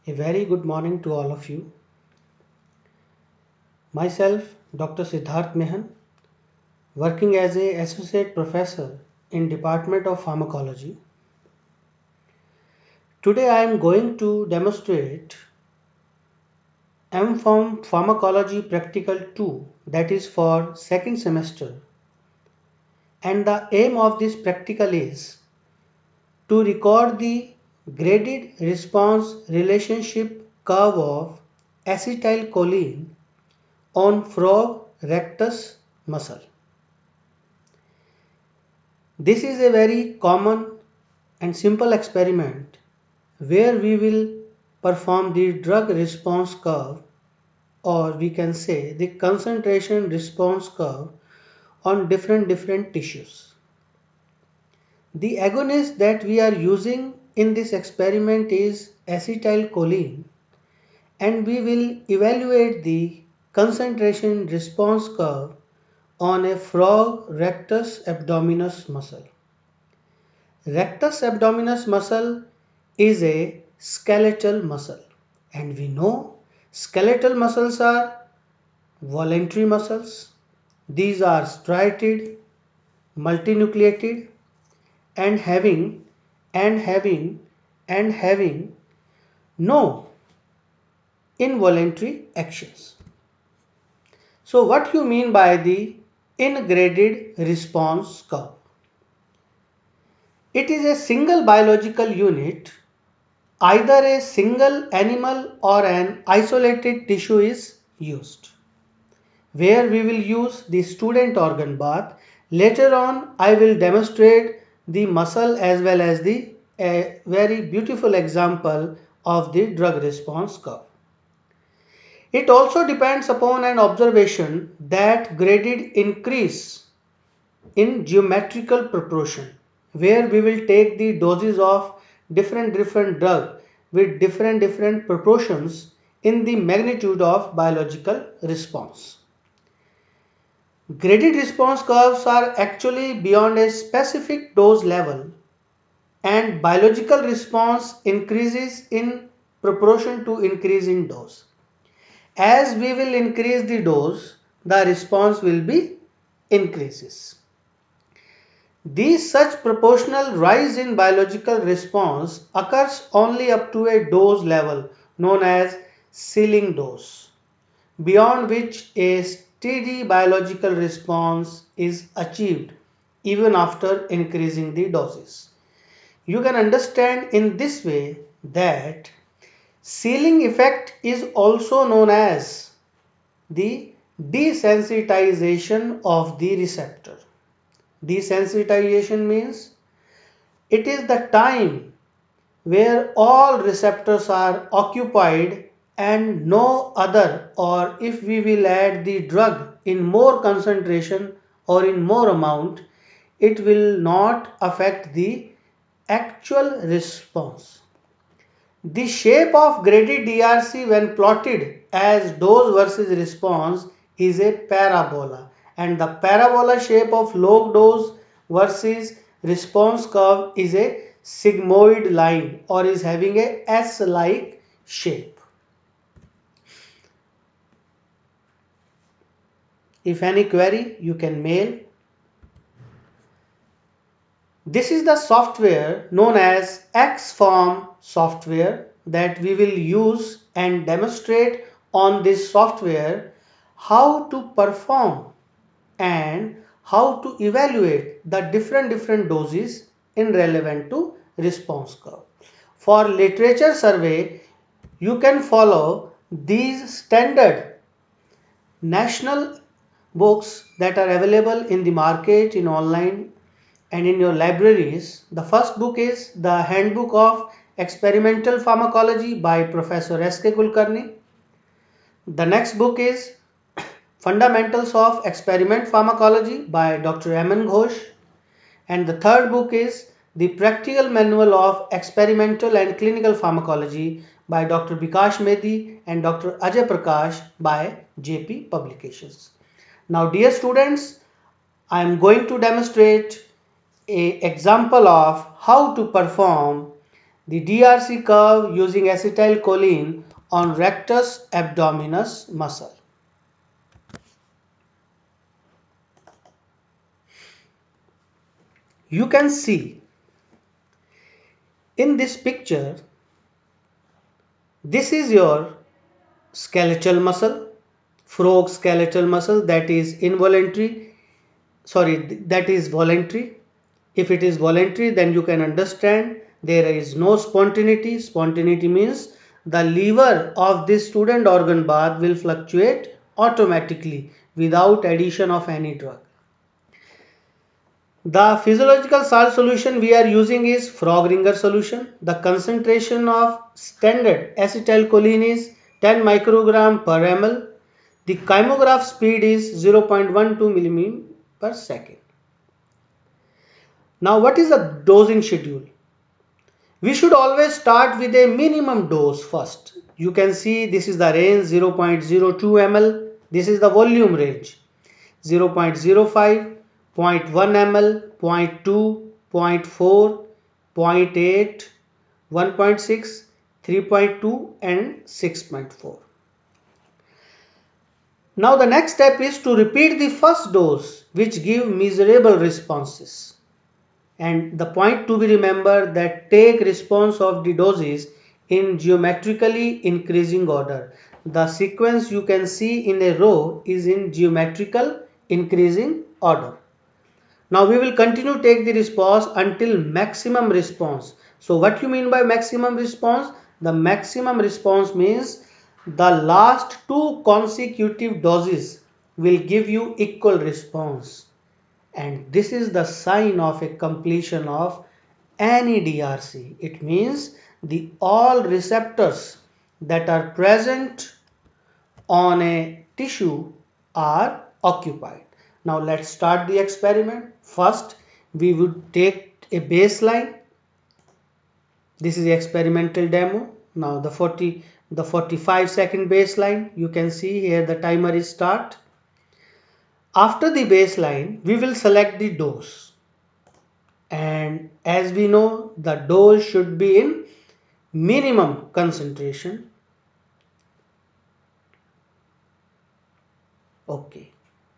A very good morning to all of you. Myself, Dr. Siddharth Mehan, working as a associate professor in Department of Pharmacology. Today I am going to demonstrate M.Pharm Pharmacology Practical 2, that is for second semester. And the aim of this practical is to record the graded response relationship curve of acetylcholine on frog rectus muscle. This is a very common and simple experiment where we will perform the drug response curve, or we can say the concentration response curve on different tissues. The agonist that we are using in this experiment is acetylcholine, and we will evaluate the concentration response curve on a frog rectus abdominis muscle. Rectus abdominis muscle is a skeletal muscle, and we know skeletal muscles are voluntary muscles. These are striated, multinucleated, and having no involuntary actions. So what you mean by the ingraded response curve? It is a single biological unit. Either a single animal or an isolated tissue is used, where we will use the student organ bath. Later on, I will demonstrate the muscle as well as the very beautiful example of the drug response curve. It also depends upon an observation that graded increase in geometrical proportion, where we will take the doses of different drug with different proportions in the magnitude of biological response. Graded response curves are actually beyond a specific dose level, and biological response increases in proportion to increase in dose. As we will increase the dose, the response will be increases. This such proportional rise in biological response occurs only up to a dose level known as ceiling dose, beyond which a steady biological response is achieved even after increasing the doses. You can understand in this way that ceiling effect is also known as the desensitization of the receptor. Desensitization means it is the time where all receptors are occupied and no other, or if we will add the drug in more concentration or in more amount, it will not affect the actual response. The shape of graded DRC when plotted as dose versus response is a parabola, and the parabola shape of log dose versus response curve is a sigmoid line, or is having a S-like shape. If any query, you can mail. This is the software known as X-Form software that we will use and demonstrate on this software how to perform and how to evaluate the different doses in relevant to response curve. For literature survey, you can follow these standard national books that are available in the market, in online and in your libraries. The first book is the Handbook of Experimental Pharmacology by Professor S.K. Kulkarni. The next book is Fundamentals of Experiment Pharmacology by Dr. M.N. Ghosh. And the third book is The Practical Manual of Experimental and Clinical Pharmacology by Dr. Bikash Mehdi and Dr. Ajay Prakash by JP Publications. Now, dear students, I am going to demonstrate an example of how to perform the DRC curve using acetylcholine on rectus abdominis muscle. You can see in this picture, this is your skeletal muscle, frog skeletal muscle, that is involuntary, sorry, that is voluntary. If it is voluntary, then you can understand there is no spontaneity. Spontaneity means the lever of this student organ bar will fluctuate automatically without addition of any drug. The physiological salt solution we are using is frog ringer solution. The concentration of standard acetylcholine is 10 microgram per ml. The chymograph speed is 0.12 mm per second. Now what is the dosing schedule? We should always start with a minimum dose first. You can see this is the range 0.02 ml. This is the volume range 0.05, 0.1 ml, 0.2, 0.4, 0.8, 1.6, 3.2 and 6.4. Now the next step is to repeat the first dose, which give measurable responses. And the point to be remembered that take response of the doses in geometrically increasing order. The sequence you can see in a row is in geometrical increasing order. Now we will continue to take the response until maximum response. So what you mean by maximum response? The maximum response means the last two consecutive doses will give you equal response. And this is the sign of a completion of any DRC. It means the all receptors that are present on a tissue are occupied. Now let's start the experiment. First, we would take a baseline. This is the experimental demo. Now the 45-second baseline. You can see here the timer is start. After the baseline, we will select the dose. And as we know, the dose should be in minimum concentration. Okay.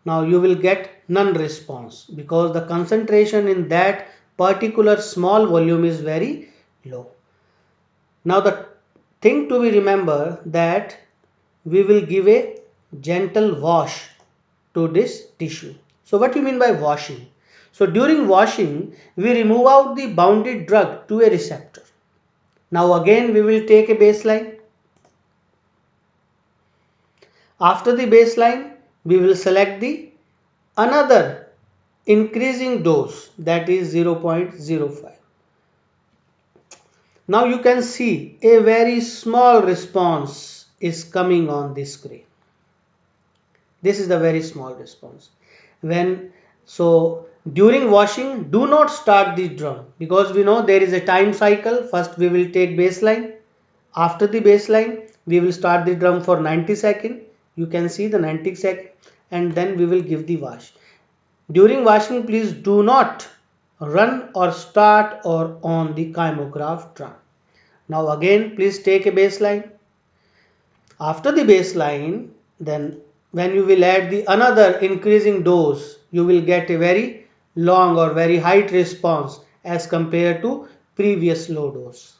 Now you will get none response because the concentration in that particular small volume is very low. Now the thing to be remember that we will give a gentle wash to this tissue. So what do you mean by washing? So during washing, we remove out the bounded drug to a receptor. Now again we will take a baseline. After the baseline, we will select the another increasing dose, that is 0.05. Now you can see a very small response is coming on the screen. This is the very small response. So during washing, do not start the drum because we know there is a time cycle. First we will take baseline. After the baseline, we will start the drum for 90 seconds. You can see the 90 seconds and then we will give the wash. During washing, please do not run or start or on the chymograph drum. Now again, please take a baseline. After the baseline, then when you will add the another increasing dose, you will get a very long or very high response as compared to previous low dose.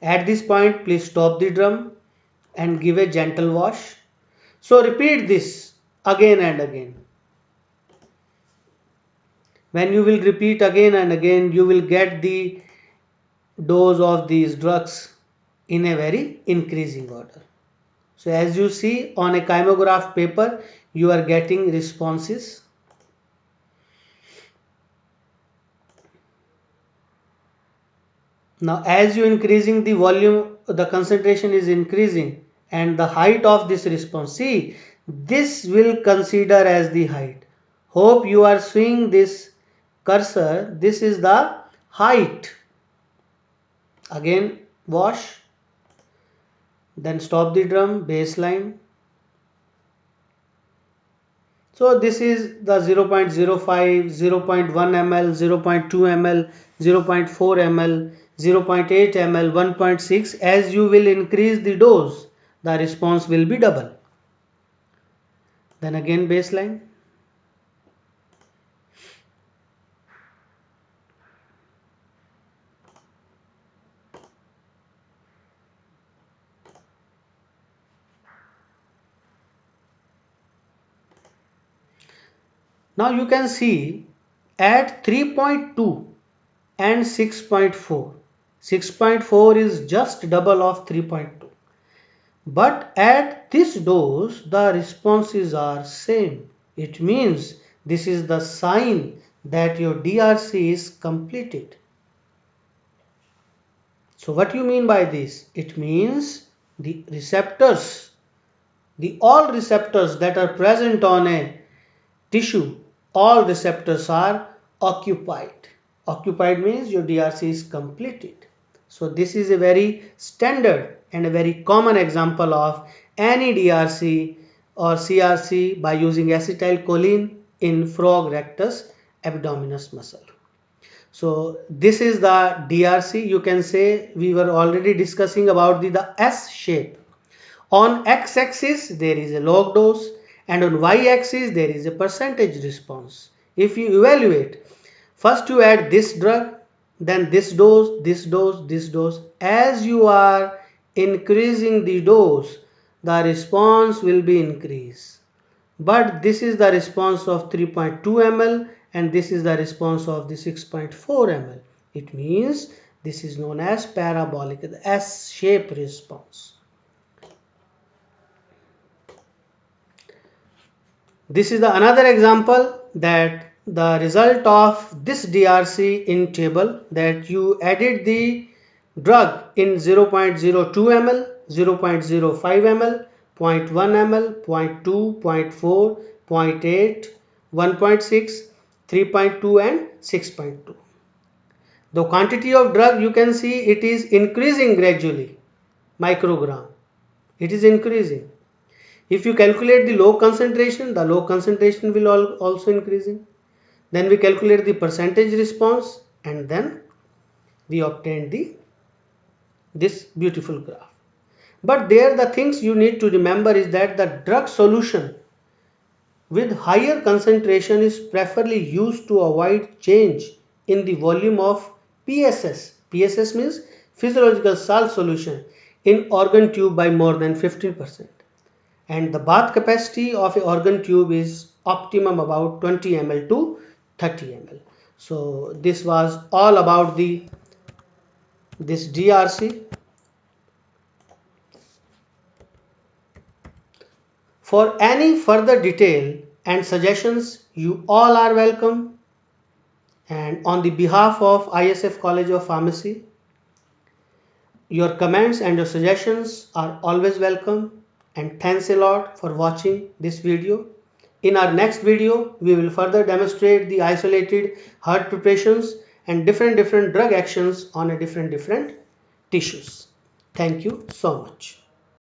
At this point, please stop the drum and give a gentle wash. So repeat this again and again. When you will repeat again and again, you will get the dose of these drugs in a very increasing order. So as you see on a chymograph paper, you are getting responses. Now as you increasing the volume, the concentration is increasing and the height of this response. See, this will consider as the height. Hope you are seeing this cursor. This is the height. Again wash. Then stop the drum, baseline. So this is the 0.05, 0.1 ml, 0.2 ml, 0.4 ml, 0.8 ml, 1.6. As you will increase the dose, the response will be double. Then again baseline. Now you can see at 3.2 and 6.4. 6.4 is just double of 3.2. But at this dose, the responses are same. It means this is the sign that your DRC is completed. So what you mean by this? It means the receptors, all receptors that are present on a tissue, all receptors are occupied. Occupied means your DRC is completed. So this is a very standard and a very common example of any DRC or CRC by using acetylcholine in frog rectus abdominis muscle. So this is the DRC. You can say we were already discussing about the S shape. On x-axis there is a log dose and on y-axis there is a percentage response. If you evaluate, first you add this drug, then this dose, this dose, this dose. As you are increasing the dose, the response will be increased. But this is the response of 3.2 ml and this is the response of the 6.4 ml. It means this is known as parabolic, the S-shape response. This is the another example that the result of this DRC in table, that you added the drug in 0.02 ml, 0.05 ml, 0.1 ml, 0.2, 0.4, 0.8, 1.6, 3.2 and 6.2. The quantity of drug, you can see it is increasing gradually, microgram. It is increasing. If you calculate the low concentration, the low concentration will also increasing. Then we calculate the percentage response and then we obtain this beautiful graph. But there the things you need to remember is that the drug solution with higher concentration is preferably used to avoid change in the volume of PSS. PSS means physiological salt solution in organ tube by more than 15%. And the bath capacity of an organ tube is optimum about 20 ml to 30 ml. So this was all about this DRC. For any further detail and suggestions, you all are welcome. And on the behalf of ISF College of Pharmacy, your comments and your suggestions are always welcome. And thanks a lot for watching this video. In our next video, we will further demonstrate the isolated herd preparations and different drug actions on a different tissues. Thank you so much.